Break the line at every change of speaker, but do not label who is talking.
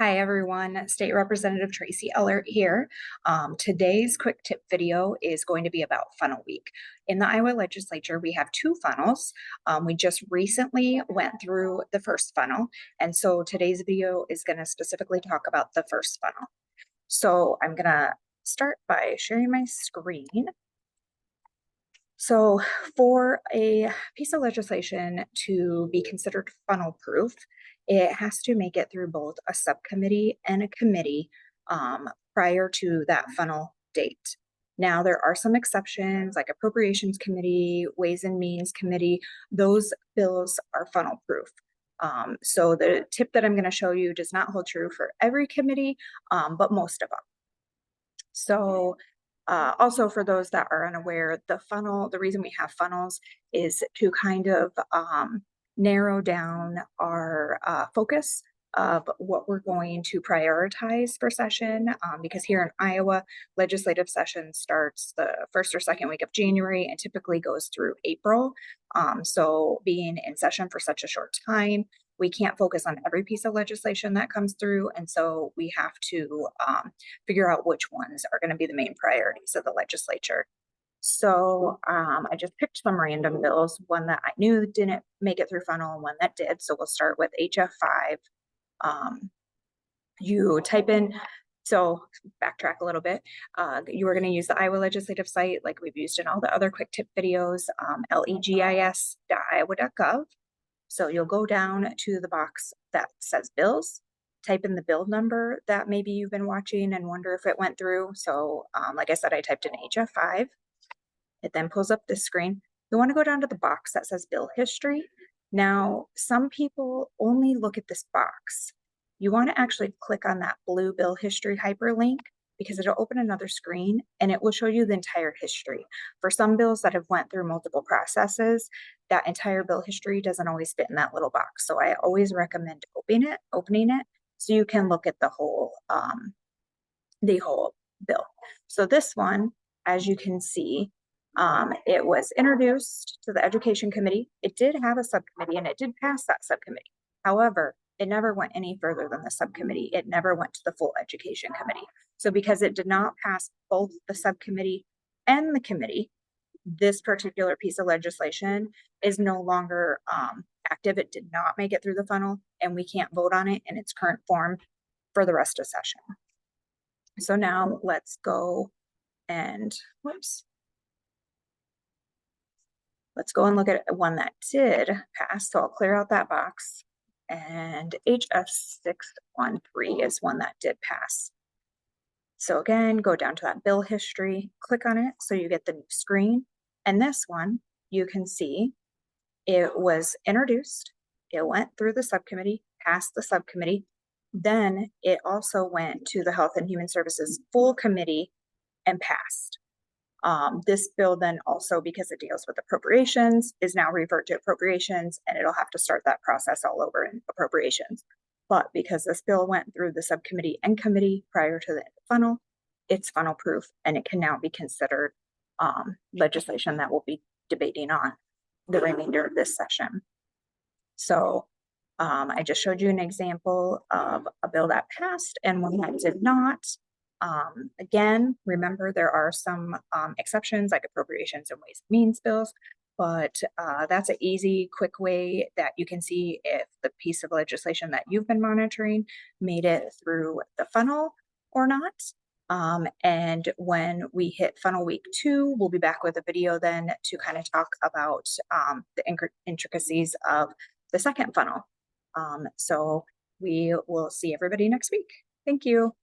Hi everyone, State Representative Tracy Ehlert here. Today's quick tip video is going to be about funnel week. In the Iowa legislature, we have two funnels. We just recently went through the first funnel, and so today's video is going to specifically talk about the first funnel. So I'm going to start by sharing my screen. So for a piece of legislation to be considered funnel proof, it has to make it through both a subcommittee and a committee prior to that funnel date. Now, there are some exceptions like Appropriations Committee, Ways and Means Committee. Those bills are funnel proof. So the tip that I'm going to show you does not hold true for every committee, but most of them. So also for those that are unaware, the reason we have funnels is to kind of narrow down our focus of what we're going to prioritize for session, because here in Iowa, legislative session starts the first or second week of January and typically goes through April. So being in session for such a short time, we can't focus on every piece of legislation that comes through. And so we have to figure out which ones are going to be the main priorities of the legislature. So I just picked some random bills, one that I knew didn't make it through funnel and one that did. So we'll start with HF 5. You type in, so backtrack a little bit. You are going to use the Iowa legislative site like we've used in all the other quick tip videos, legis.iowa.gov. So you'll go down to the box that says bills, type in the bill number that maybe you've been watching and wonder if it went through. So like I said, I typed in HF5. It then pulls up this screen. You want to go down to the box that says bill history. Now, some people only look at this box. You want to actually click on that blue bill history hyperlink because it'll open another screen and it will show you the entire history. For some bills that have went through multiple processes, that entire bill history doesn't always fit in that little box. So I always recommend opening it so you can look at the whole bill. So this one, as you can see, it was introduced to the Education Committee. It did have a subcommittee and it did pass that subcommittee. However, it never went any further than the subcommittee. It never went to the full Education Committee. So because it did not pass both the subcommittee and the committee, this particular piece of legislation is no longer active. It did not make it through the funnel and we can't vote on it in its current form for the rest of session. So now let's go and, let's go and look at one that did pass. So I'll clear out that box. And HF 613 is one that did pass. So again, go down to that bill history, click on it so you get the new screen. And this one, you can see it was introduced, it went through the subcommittee, passed the subcommittee. Then it also went to the Health and Human Services full committee and passed. This bill then also, because it deals with appropriations, is now referred to appropriations and it'll have to start that process all over in appropriations. But because this bill went through the subcommittee and committee prior to the funnel, it's funnel proof and it can now be considered legislation that we'll be debating on the remainder of this session. So I just showed you an example of a bill that passed and one that did not. Again, remember there are some exceptions like appropriations and ways and means bills, but that's an easy, quick way that you can see if the piece of legislation that you've been monitoring made it through the funnel or not. And when we hit funnel week 2, we'll be back with a video then to kind of talk about the intricacies of the second funnel. So we will see everybody next week. Thank you.